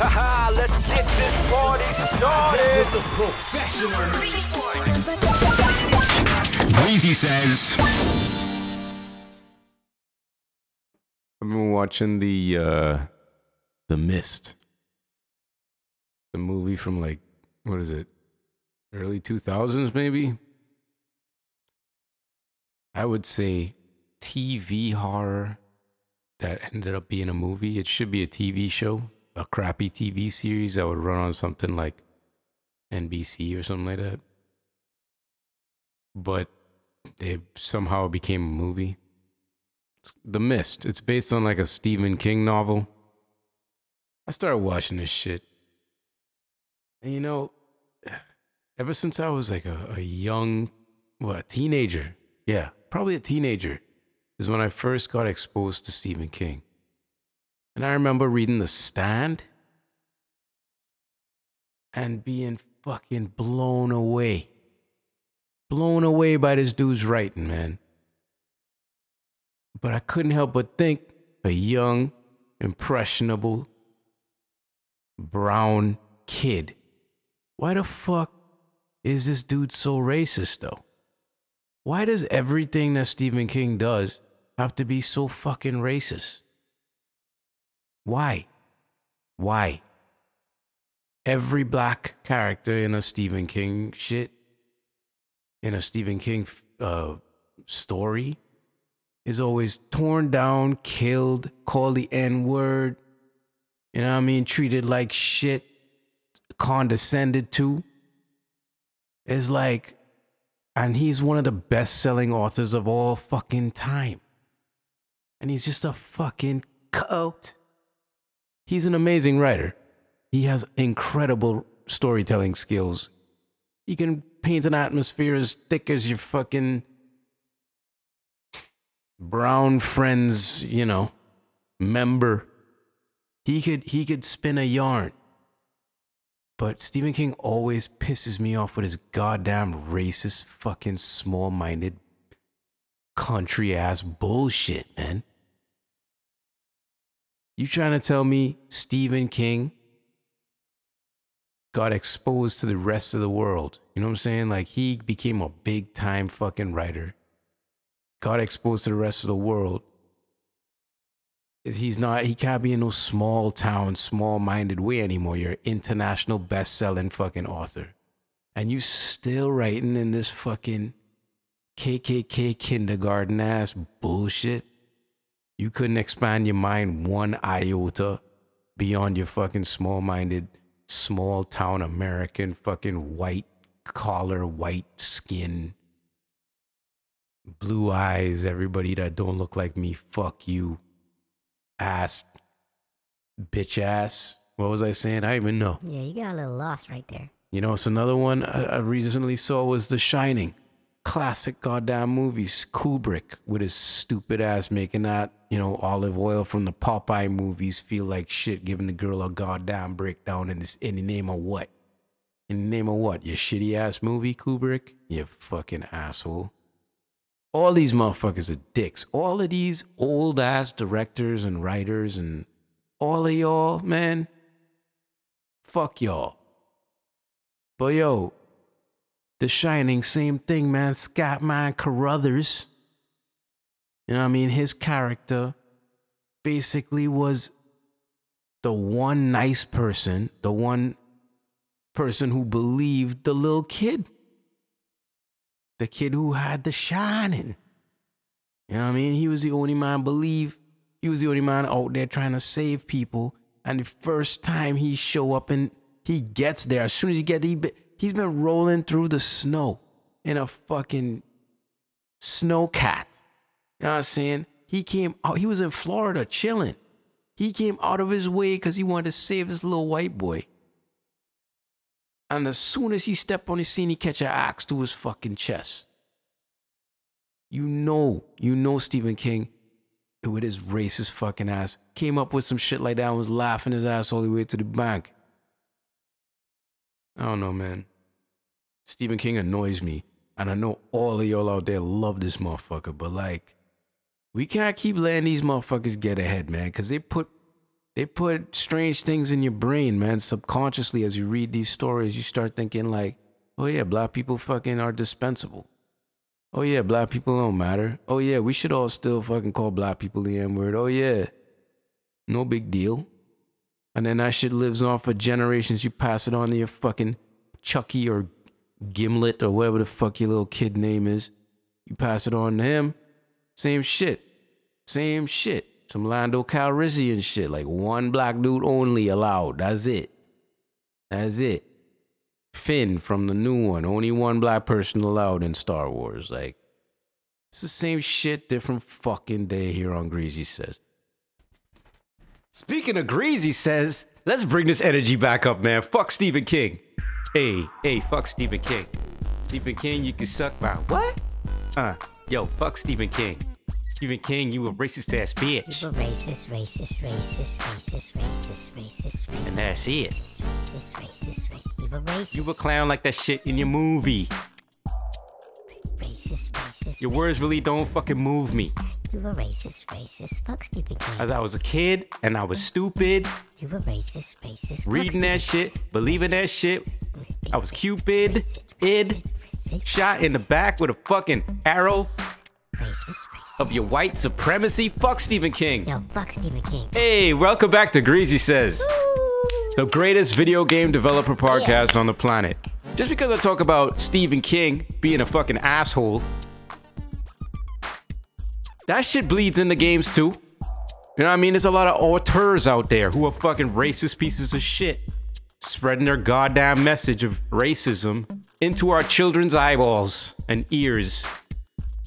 Haha, let's get this party started. The professional. Greasy Says. I've been watching the Mist, the movie from like, what is it, early 2000s maybe? I would say TV horror that ended up being a movie. It should be a TV show, a crappy TV series that would run on something like NBC or something like that. But it somehow became a movie. It's The Mist. It's based on like a Stephen King novel. I started watching this shit. And you know, ever since I was like a young, a teenager. Yeah, probably a teenager is when I first got exposed to Stephen King. And I remember reading The Stand and being fucking blown away. Blown away by this dude's writing, man. But I couldn't help but think, a young, impressionable, brown kid, why the fuck is this dude so racist, though? Why does everything that Stephen King does have to be so fucking racist? Why? Why? Every black character in a Stephen King shit, in a Stephen King story, is always torn down, killed, called the N-word, you know what I mean, treated like shit, condescended to. It's like, and he's one of the best-selling authors of all fucking time. And he's just a fucking coat. He's an amazing writer. He has incredible storytelling skills. He can paint an atmosphere as thick as your fucking brown friends, you know, member. He could spin a yarn. But Stephen King always pisses me off with his goddamn racist, fucking small-minded, country-ass bullshit, man. You trying to tell me Stephen King got exposed to the rest of the world? You know what I'm saying? Like, he became a big-time fucking writer. Got exposed to the rest of the world. He can't be in no small town, small-minded way anymore. You're an international best-selling fucking author. And you still writing in this fucking KKK kindergarten-ass bullshit. You couldn't expand your mind one iota beyond your fucking small-minded, small-town American fucking white collar, white skin, blue eyes, everybody that don't look like me, fuck you. Ass, bitch ass. What was I saying? I don't even know. Yeah, you got a little lost right there. You know, it's another one I recently saw was The Shining. Classic goddamn movies. Kubrick with his stupid ass making that, you know, olive oil from the Popeye movies feel like shit, giving the girl a goddamn breakdown in the name of what? In the name of what? Your shitty ass movie, Kubrick? You fucking asshole. All these motherfuckers are dicks. All of these old ass directors and writers and all of y'all, man, fuck y'all. But yo, The Shining, same thing, man. Scatman Carruthers, you know what I mean? His character basically was the one nice person, the one person who believed the little kid. The kid who had the shining. You know what I mean? He was the only man he was the only man out there trying to save people. And the first time he show up and he gets there, as soon as he gets there, he's been rolling through the snow in a fucking snowcat. You know what I'm saying? He came out, he was in Florida chilling. He came out of his way because he wanted to save this little white boy. And as soon as he stepped on the scene, he catch an axe to his fucking chest. You know Stephen King, with his racist fucking ass, came up with some shit like that and was laughing his ass all the way to the bank. I don't know, man. Stephen King annoys me. And I know all of y'all out there love this motherfucker, but like, we can't keep letting these motherfuckers get ahead, man, because they put They put strange things in your brain, man. Subconsciously, as you read these stories, you start thinking like, oh yeah, black people fucking are dispensable. Oh yeah, black people don't matter. Oh yeah, we should all still fucking call black people the N-word. Oh yeah, no big deal. And then that shit lives on for generations. You pass it on to your fucking Chucky or Gimlet or whatever the fuck your little kid name is. You pass it on to him. Same shit. Same shit. Some Lando Calrissian shit. Like one black dude only allowed. That's it. That's it. Finn from the new one. Only one black person allowed in Star Wars. Like, it's the same shit, different fucking day here on Greasy Says. Speaking of Greasy Says, let's bring this energy back up, man. Fuck Stephen King. Hey, fuck Stephen King. Stephen King, you can suck my what? Yo, fuck Stephen King. Stephen King, you a racist ass bitch. You a racist. And that's it. Racist. You a racist. You a clown like that shit in your movie. Racist. Your words really don't fucking move me. You a racist. Fuck Stephen King. As I was a kid and I was stupid. You a racist. Reading that shit, believing that shit. I was Cupid, shot in the back with a fucking arrow. Racist. Of your white supremacy. Fuck Stephen King. Yo, fuck Stephen King. Hey, welcome back to Greasy Says, the greatest video game developer podcast on the planet. Just because I talk about Stephen King being a fucking asshole, that shit bleeds into games too. You know what I mean? There's a lot of auteurs out there who are fucking racist pieces of shit, spreading their goddamn message of racism into our children's eyeballs and ears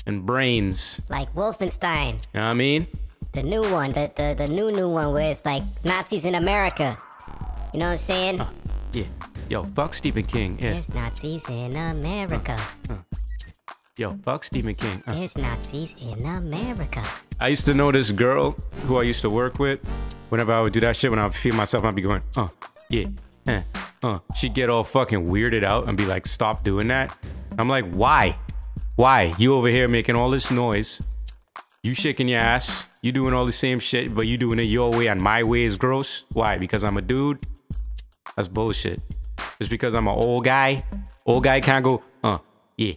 and brains. Like Wolfenstein. You know what I mean? The new one, the new one where it's like Nazis in America. You know what I'm saying? Yeah. Yo, fuck Stephen King. Yeah. There's Nazis in America. Yo, fuck Stephen King. There's Nazis in America. I used to know this girl who I used to work with. Whenever I would do that shit, when I would feel myself, I'd be going, yeah, she'd get all fucking weirded out and be like, stop doing that. I'm like, why? Why? You over here making all this noise. You shaking your ass. You doing all the same shit, but you doing it your way and my way is gross. Why? Because I'm a dude? That's bullshit. Just because I'm an old guy? Old guy can't go, yeah,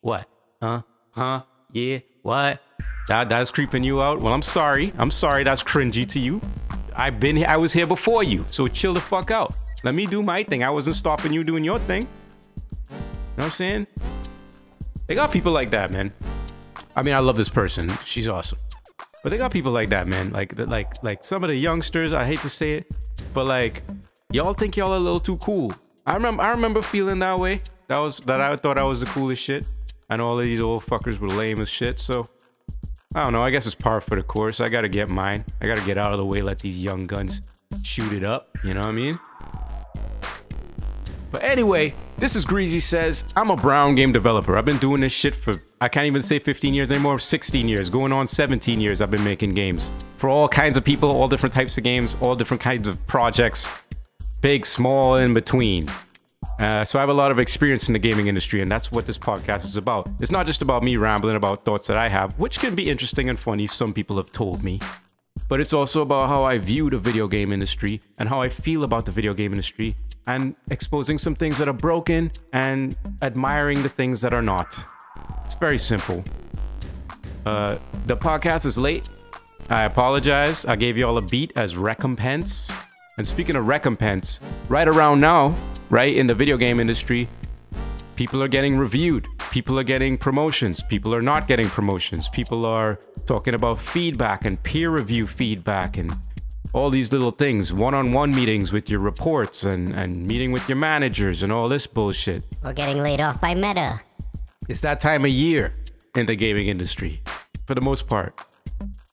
what? Yeah, what? That's creeping you out? Well, I'm sorry. I'm sorry that's cringy to you. I've been here. I was here before you. So chill the fuck out. Let me do my thing. I wasn't stopping you doing your thing. You know what I'm saying? They got people like that, man. I mean, I love this person. She's awesome. But they got people like that, man. Like some of the youngsters, I hate to say it, but like, y'all think y'all are a little too cool. I remember feeling that way. That I thought I was the coolest shit. And all of these old fuckers were lame as shit. So, I don't know. I guess it's par for the course. I gotta get mine. I gotta get out of the way, let these young guns shoot it up. You know what I mean? But anyway, this is Greasy Says. I'm a brown game developer. I've been doing this shit for, I can't even say 15 years anymore, 16 years. Going on 17 years I've been making games. For all kinds of people, all different types of games, all different kinds of projects. Big, small, in between. So I have a lot of experience in the gaming industry, and that's what this podcast is about. It's not just about me rambling about thoughts that I have, which can be interesting and funny, some people have told me. But it's also about how I view the video game industry and how I feel about the video game industry, and exposing some things that are broken and admiring the things that are not. It's very simple. The podcast is late. I apologize. I gave you all a beat as recompense. And speaking of recompense, right around now, right, in the video game industry, people are getting reviewed. People are getting promotions. People are not getting promotions. People are talking about feedback and peer review feedback and all these little things. One-on-one meetings with your reports and meeting with your managers and all this bullshit. We're getting laid off by Meta. It's that time of year in the gaming industry, for the most part.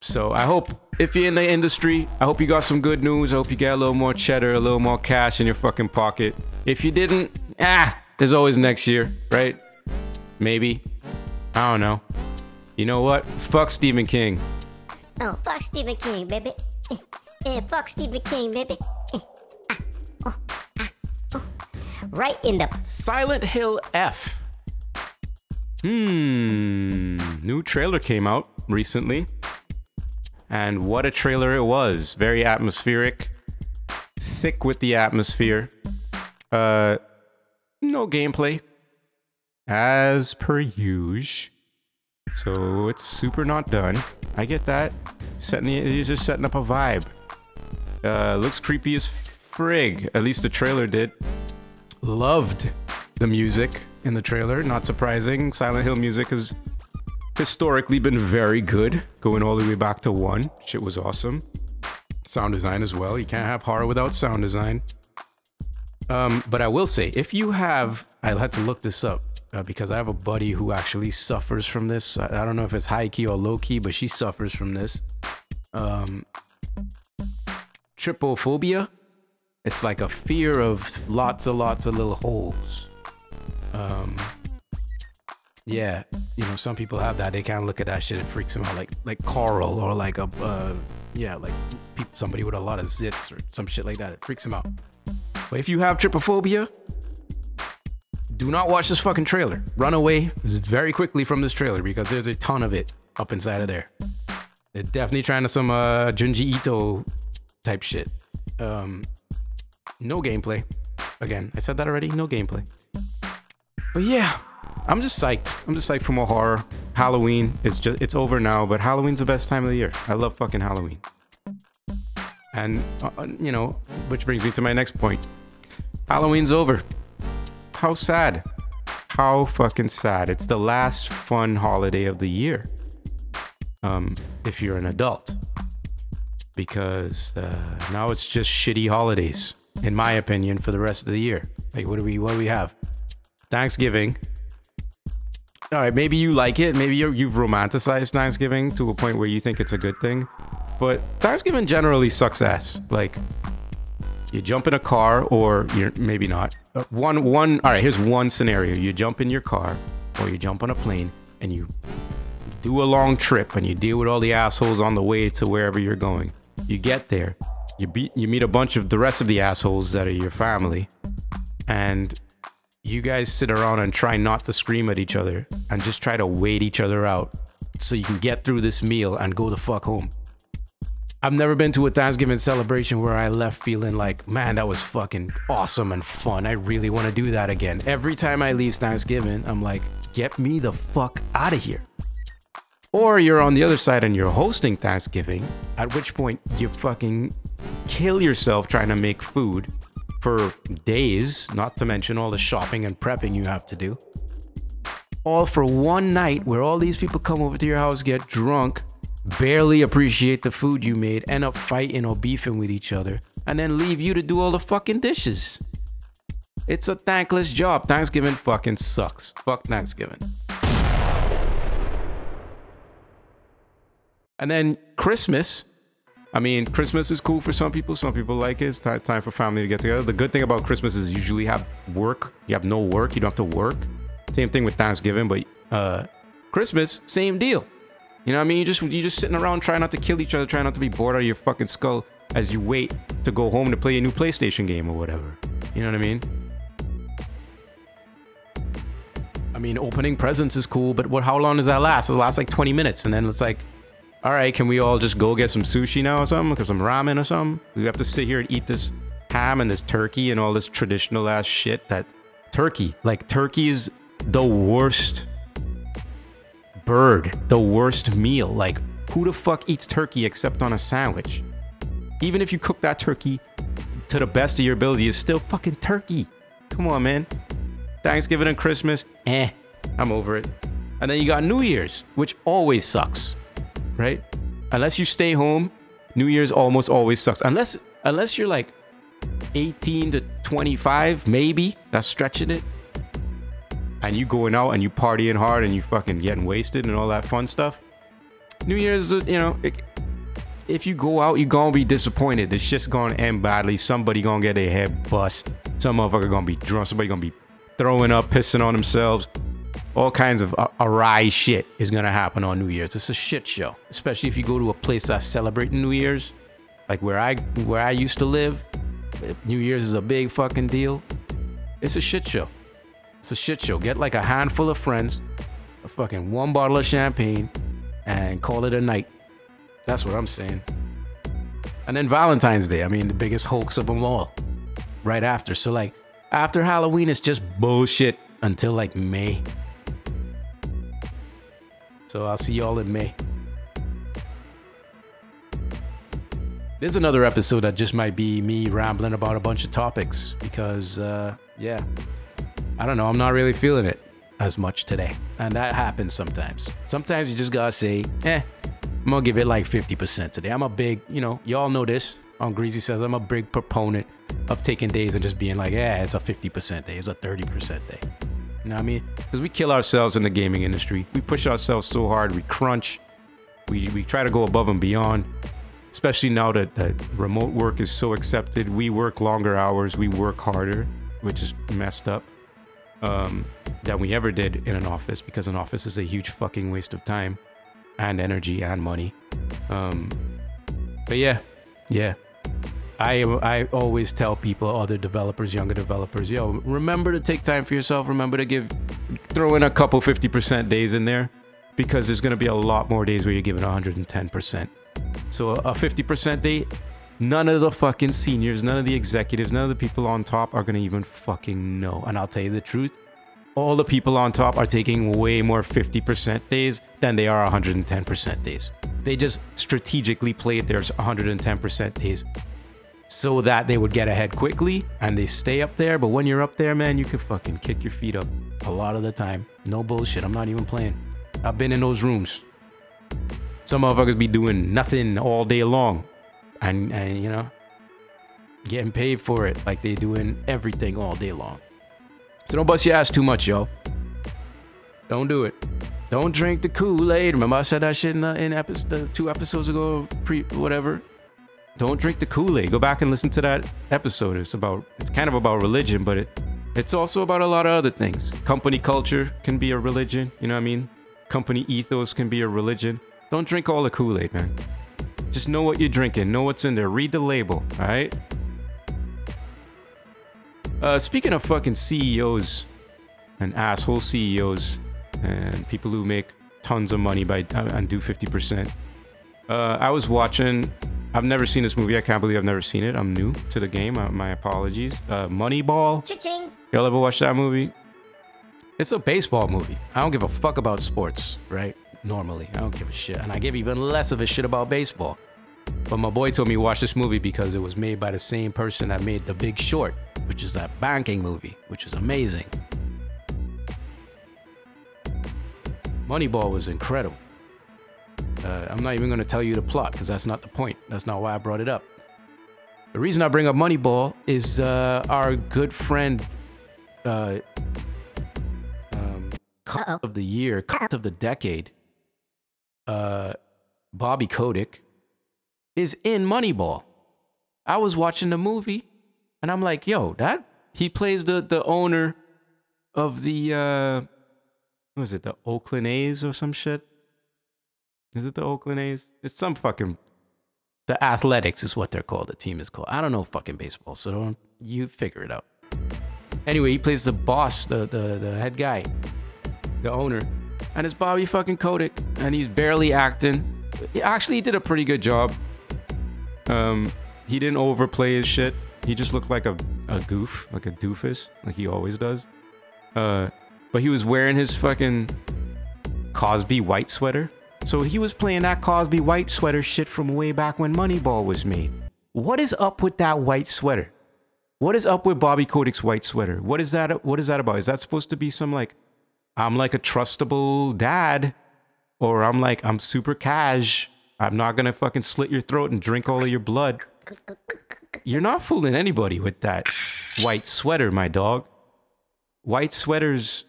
So I hope, if you're in the industry, I hope you got some good news. I hope you got a little more cheddar, a little more cash in your fucking pocket. If you didn't, there's always next year, right? Maybe. I don't know. You know what? Fuck Stephen King. Oh, fuck Stephen King, baby. Fuck Stephen King, baby. Right in the... Silent Hill F. New trailer came out recently. And what a trailer it was. Very atmospheric. Thick with the atmosphere. No gameplay. As per usual. So it's super not done. I get that. He's just setting up a vibe. Looks creepy as frig. At least the trailer did. Loved the music in the trailer. Not surprising. Silent Hill music has historically been very good. Going all the way back to 1. Shit was awesome. Sound design as well. You can't have horror without sound design. But I will say, if you have... I had to look this up. Because I have a buddy who actually suffers from this. I don't know if it's high key or low key, but she suffers from this. Trypophobia. It's like a fear of lots of little holes. Yeah, you know, some people have that. They can't look at that shit. It freaks them out. Like coral or like a yeah, like somebody with a lot of zits or some shit like that. It freaks them out. But if you have trypophobia, do not watch this fucking trailer. Run away very quickly from this trailer because there's a ton of it up inside of there. They're definitely trying to some Junji Ito type shit. No gameplay. Again, I said that already. No gameplay. But yeah, I'm just psyched. I'm just psyched for more horror. Halloween it's over now, but Halloween's the best time of the year. I love fucking Halloween. And you know, which brings me to my next point. Halloween's over. How sad. How fucking sad. It's the last fun holiday of the year. If you're an adult. Because now it's just shitty holidays, in my opinion, for the rest of the year. Like, what do we have? Thanksgiving. All right, maybe you like it. Maybe you've romanticized Thanksgiving to a point where you think it's a good thing. But Thanksgiving generally sucks ass. Like, you jump in a car, or you're maybe not. All right, here's one scenario. You jump in your car, or you jump on a plane, and you do a long trip, and you deal with all the assholes on the way to wherever you're going. You get there, you meet a bunch of the rest of the assholes that are your family, and you guys sit around and try not to scream at each other, and just try to wait each other out, so you can get through this meal and go the fuck home. I've never been to a Thanksgiving celebration where I left feeling like, man, that was fucking awesome and fun. I really want to do that again. Every time I leave Thanksgiving, I'm like, get me the fuck out of here. Or you're on the other side and you're hosting Thanksgiving, at which point you fucking kill yourself trying to make food for days, not to mention all the shopping and prepping you have to do. All for one night where all these people come over to your house, get drunk, barely appreciate the food you made, end up fighting or beefing with each other, and then leave you to do all the fucking dishes. It's a thankless job. Thanksgiving fucking sucks. Fuck Thanksgiving. And then Christmas. I mean, Christmas is cool for some people. Some people like it. It's time for family to get together. The good thing about Christmas is you usually have work. You have no work. You don't have to work. Same thing with Thanksgiving, but Christmas, same deal. You know what I mean? You're just sitting around trying not to kill each other, trying not to be bored out of your fucking skull as you wait to go home to play a new PlayStation game or whatever. You know what I mean? I mean, opening presents is cool, but how long does that last? It lasts like 20 minutes, and then it's like, all right, can we all just go get some sushi now or something? Or some ramen or something? We have to sit here and eat this ham and this turkey and all this traditional ass shit. That turkey is the worst bird, the worst meal. Like, who the fuck eats turkey except on a sandwich? Even if you cook that turkey to the best of your ability, it's still fucking turkey. Come on, man. Thanksgiving and Christmas, I'm over it. And then you got New Year's, which always sucks, right? Unless you stay home, New Year's almost always sucks. Unless you're like 18 to 25, maybe, that's stretching it. And you going out and you partying hard and you fucking getting wasted and all that fun stuff. New Year's, you know, if you go out, you're gonna be disappointed. The shit's gonna end badly. Somebody gonna get their head bust. Some motherfucker gonna be drunk. Somebody gonna be throwing up, pissing on themselves. All kinds of awry shit is gonna happen on New Year's. It's a shit show, especially if you go to a place that's celebrating New Year's, like where I used to live. New Year's is a big fucking deal. It's a shit show. It's a shit show. Get like a handful of friends, a fucking one bottle of champagne, and call it a night. That's what I'm saying. And then Valentine's Day, I mean, the biggest hoax of them all. Right after. So like, after Halloween, it's just bullshit until like May. So I'll see y'all in May. There's another episode that just might be me rambling about a bunch of topics because, yeah, I don't know. I'm not really feeling it as much today. And that happens sometimes. Sometimes you just gotta say, I'm gonna give it like 50% today. I'm a big, you know, y'all know this on Greasy Says, I'm a big proponent of taking days and just being like, yeah, it's a 50% day, it's a 30% day. You know what I mean? Because we kill ourselves in the gaming industry. We push ourselves so hard, we crunch, we try to go above and beyond. Especially now that remote work is so accepted. We work longer hours, we work harder, which is messed up, than we ever did in an office, because an office is a huge fucking waste of time and energy and money. But yeah. I always tell people, other developers, younger developers, yo, remember to take time for yourself. Remember to throw in a couple 50% days in there, because there's going to be a lot more days where you're giving 110%. So a 50% day, none of the fucking seniors, none of the executives, none of the people on top are going to even fucking know. And I'll tell you the truth, all the people on top are taking way more 50% days than they are 110% days. They just strategically played their 110% days so that they would get ahead quickly and they stay up there. But when you're up there, man, you can fucking kick your feet up a lot of the time. No bullshit. I'm not even playing. I've been in those rooms. Some motherfuckers be doing nothing all day long and you know, getting paid for it like they doing everything all day long. So don't bust your ass too much, yo. Don't do it. Don't drink the Kool-Aid. Remember I said that shit in episode 2 episodes ago, whatever. Don't drink the Kool-Aid. Go back and listen to that episode. It's kind of about religion, but it's also about a lot of other things. Company culture can be a religion, you know what I mean? Company ethos can be a religion. Don't drink all the Kool-Aid, man. Just know what you're drinking. Know what's in there. Read the label, all right? Speaking of fucking CEOs and asshole CEOs and people who make tons of money and do 50%. I was watching... I've never seen this movie. I can't believe I've never seen it. I'm new to the game. My apologies. Moneyball. Cha-ching. Y'all ever watch that movie? It's a baseball movie. I don't give a fuck about sports, right? Normally, I don't give a shit. And I give even less of a shit about baseball. But my boy told me to watch this movie because it was made by the same person that made The Big Short, which is that banking movie, which is amazing. Moneyball was incredible. I'm not even going to tell you the plot because that's not the point. That's not why I brought it up. The reason I bring up Moneyball is our good friend, cut of the year, cut of the decade, Bobby Kotick, is in Moneyball. I was watching the movie and I'm like, yo, he plays the owner of the, what was it, the Oakland A's or some shit? Is it the Oakland A's? It's some fucking... The Athletics is what they're called. The team is called. I don't know fucking baseball, so don't you figure it out. Anyway, he plays the boss, the head guy, the owner, and it's Bobby fucking Kotick, and he's barely acting. He did a pretty good job. He didn't overplay his shit. He just looked like a goof, like a doofus, like he always does. But he was wearing his fucking Cosby white sweater. So he was playing that Cosby white sweater shit from way back when Moneyball was made. What is up with that white sweater? What is up with Bobby Kotick's white sweater? What is that about? Is that supposed to be some like, I'm like a trustable dad? Or I'm super cash. I'm not gonna fucking slit your throat and drink all of your blood. You're not fooling anybody with that white sweater, my dog. White sweaters...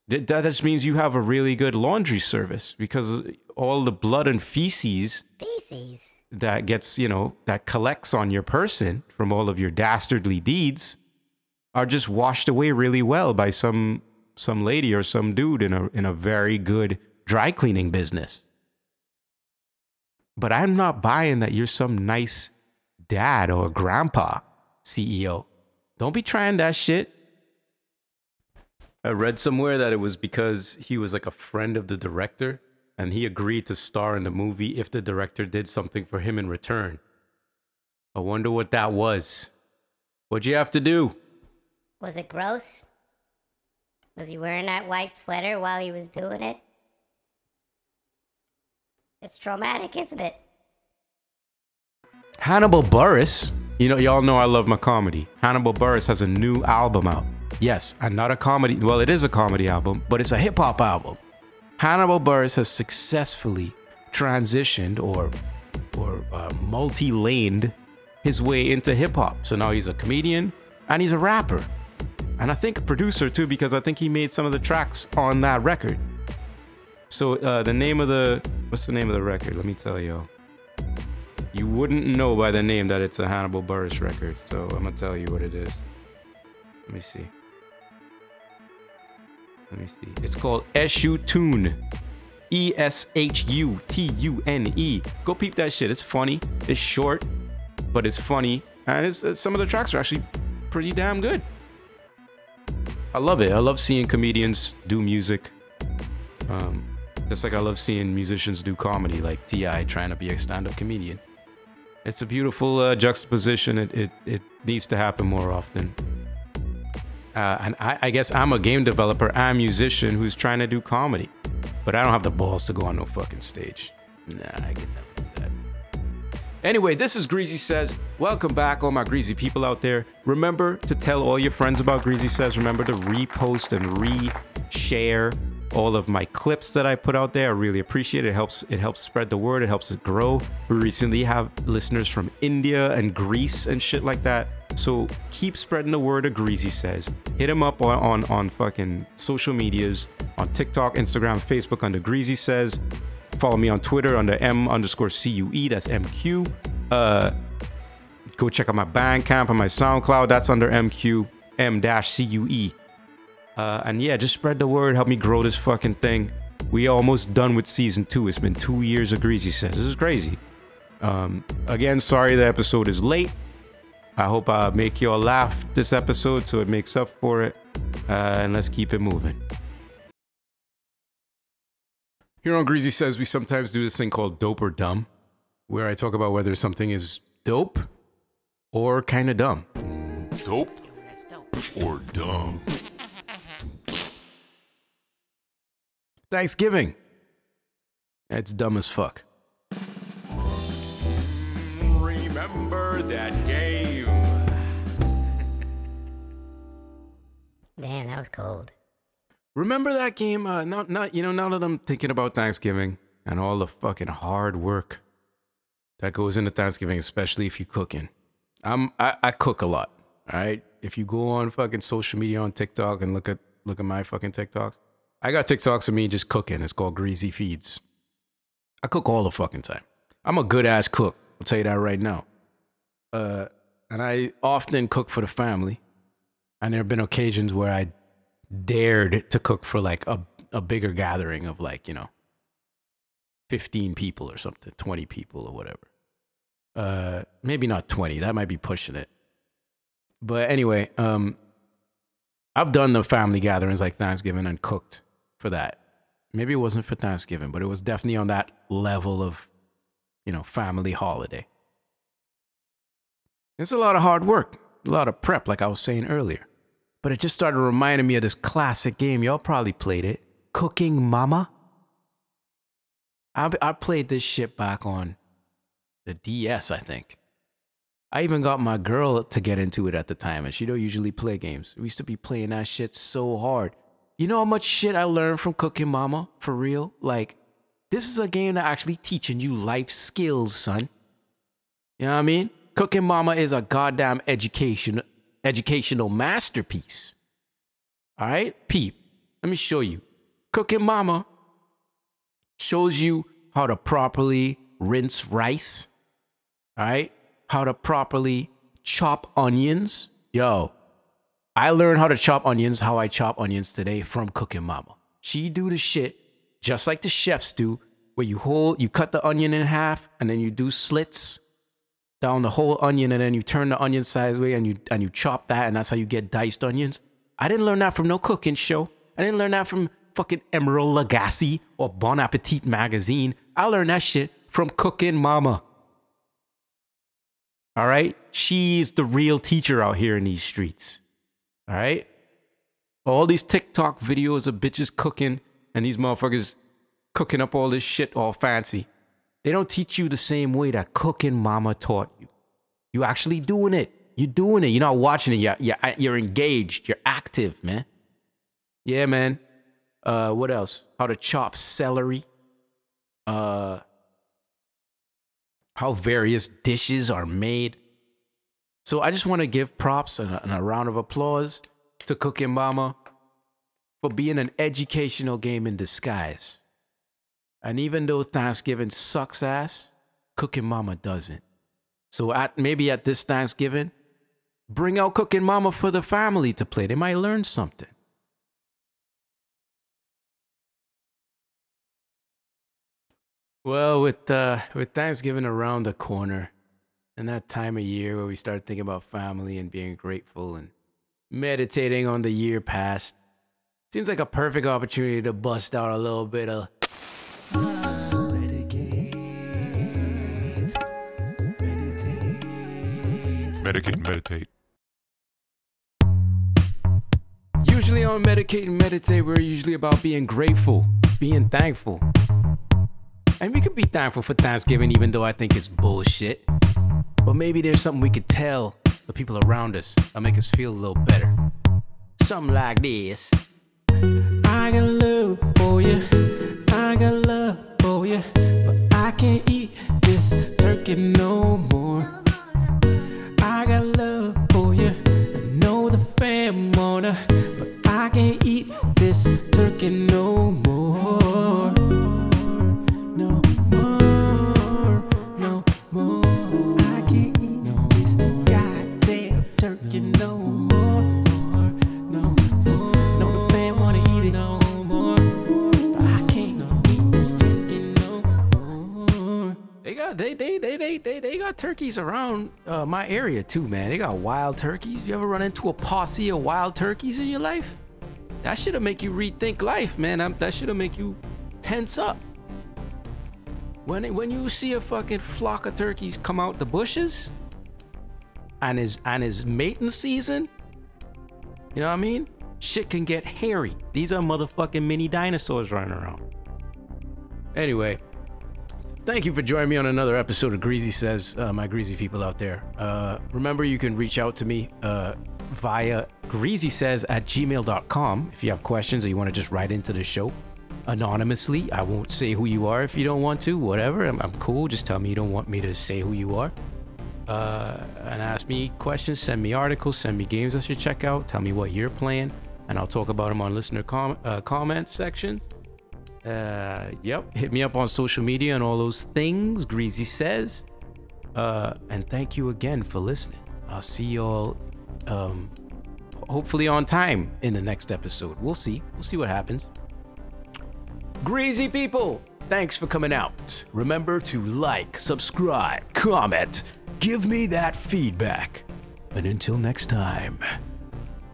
That just means you have a really good laundry service, because all the blood and feces that gets, you know, that collects on your person from all of your dastardly deeds are just washed away really well by some lady or some dude in a very good dry cleaning business. But I'm not buying that you're some nice dad or grandpa CEO. Don't be trying that shit. I read somewhere that it was because he was like a friend of the director and he agreed to star in the movie if the director did something for him in return. I wonder what that was. What'd you have to do? Was it gross? Was he wearing that white sweater while he was doing it? It's traumatic, isn't it? Hannibal Buress, you know, y'all know I love my comedy. Hannibal Buress has a new album out. Yes, and not a comedy. Well, it is a comedy album, but it's a hip hop album. Hannibal Buress has successfully transitioned or multi-laned his way into hip hop. So now he's a comedian and he's a rapper. And I think a producer too, because I think he made some of the tracks on that record. So what's the name of the record? Let me tell you. You wouldn't know by the name that it's a Hannibal Buress record. So I'm gonna tell you what it is. Let me see. It's called Eshutune. Eshutune. Go peep that shit. It's funny. It's short, but it's funny. And some of the tracks are actually pretty damn good. I love it. I love seeing comedians do music. Just like I love seeing musicians do comedy, like T.I. trying to be a stand-up comedian. It's a beautiful juxtaposition. It needs to happen more often. And I guess I'm a game developer. I'm a musician who's trying to do comedy. But I don't have the balls to go on no fucking stage. Nah, I get never do that. Anyway, this is Greasy Says. Welcome back, all my greasy people out there. Remember to tell all your friends about Greasy Says. Remember to repost and re-share all of my clips that I put out there. I really appreciate it. It helps spread the word. It helps it grow. We recently have listeners from India and Greece and shit like that. So keep spreading the word of Greasy Says. Hit him up on fucking social medias, on TikTok, Instagram, Facebook under Greasy Says. Follow me on Twitter under M_CUE. That's M-Cue. Go check out my Bandcamp and my Soundcloud. That's under M-Cue, M-CUE. And yeah, just spread the word. Help me grow this fucking thing. We almost done with season 2. It's been 2 years of Greasy Says. This is crazy. Again, sorry the episode is late. I hope I make y'all laugh this episode so it makes up for it. And let's keep it moving. Here on Greasy Says, we sometimes do this thing called Dope or Dumb, where I talk about whether something is dope or kind of dumb. Dope or dumb? Thanksgiving. It's dumb as fuck. Remember that game? Damn, that was cold. Remember that game? Now that I'm thinking about Thanksgiving and all the fucking hard work that goes into Thanksgiving, especially if you're cooking. I cook a lot. All right. If you go on fucking social media on TikTok and look at my fucking TikToks, I got TikToks of me just cooking. It's called Greasy Feeds. I cook all the fucking time. I'm a good ass cook. I'll tell you that right now. And I often cook for the family. And there have been occasions where I dared to cook for like a bigger gathering of 15 people or something, 20 people or whatever. Maybe not 20. That might be pushing it. But anyway, I've done the family gatherings like Thanksgiving and cooked for that. Maybe it wasn't for Thanksgiving, but it was definitely on that level of, family holiday. It's a lot of hard work, a lot of prep, like I was saying earlier. But it just started reminding me of this classic game. Y'all probably played it. Cooking Mama. I played this shit back on the DS, I think. I even got my girl to get into it at the time, and she don't usually play games. We used to be playing that shit so hard. You know how much shit I learned from Cooking Mama? For real? Like, this is a game that actually teaching you life skills, son. You know what I mean? Cooking Mama is a goddamn educational masterpiece. All right? Peep. Let me show you. Cooking Mama shows you how to properly rinse rice. All right? How to properly chop onions. Yo, I learned how to chop onions, how I chop onions today from Cooking Mama. She do the shit just like the chefs do, where you cut the onion in half and then you do slits down the whole onion and then you turn the onion sideways and you chop that, and that's how you get diced onions. I didn't learn that from no cooking show. I didn't learn that from fucking Emerald Lagasse or Bon Appetit magazine. I learned that shit from Cooking Mama. All right? She's the real teacher out here in these streets. All right? All these TikTok videos of bitches cooking and these motherfuckers cooking up all this shit all fancy. They don't teach you the same way that Cooking Mama taught you. You actually doing it. You're doing it. You're not watching it. You're engaged. You're active, man. Yeah, man. What else? How to chop celery. How various dishes are made. So I just want to give props and a round of applause to Cooking Mama for being an educational game in disguise. And even though Thanksgiving sucks ass, Cooking Mama doesn't. So maybe at this Thanksgiving, bring out Cooking Mama for the family to play. They might learn something. Well, with Thanksgiving around the corner, and that time of year where we start thinking about family and being grateful and meditating on the year past, seems like a perfect opportunity to bust out a little bit of Medicate and Meditate. Usually on Medicate and Meditate, we're usually about being grateful, being thankful. And we could be thankful for Thanksgiving, even though I think it's bullshit. But maybe there's something we could tell the people around us that'll make us feel a little better. Something like this. I got love for you. I got love for you. But I can't eat this turkey no more. I got love for you. I know the fam wanna, but I can't eat this turkey no more. No more. No more. I can't eat this goddamn turkey no more. No more. No, the fam wanna eat it no more, but I can't eat this turkey no more. They got turkeys around my area too, man. They got wild turkeys. You ever run into a posse of wild turkeys in your life? That shit'll make you rethink life, man. That shit'll make you tense up. When you see a fucking flock of turkeys come out the bushes and his mating season, you know what I mean? Shit can get hairy. These are motherfucking mini dinosaurs running around. Anyway, thank you for joining me on another episode of Greasy Says, my greasy people out there. Remember, you can reach out to me via greasysays@gmail.com if you have questions or you want to just write into the show anonymously. I won't say who you are if you don't want to, whatever. I'm cool. Just tell me you don't want me to say who you are. And ask me questions, send me articles, send me games I should check out, tell me what you're playing, and I'll talk about them on listener comment section. Yep, hit me up on social media and all those things, Greasy Says. And thank you again for listening. I'll see y'all hopefully on time in the next episode. We'll see what happens. Greasy people, thanks for coming out. Remember to like, subscribe, comment, give me that feedback. And until next time,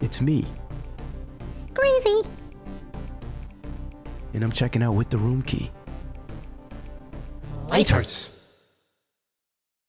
it's me, Greasy. and I'm checking out with the room key. Lighters.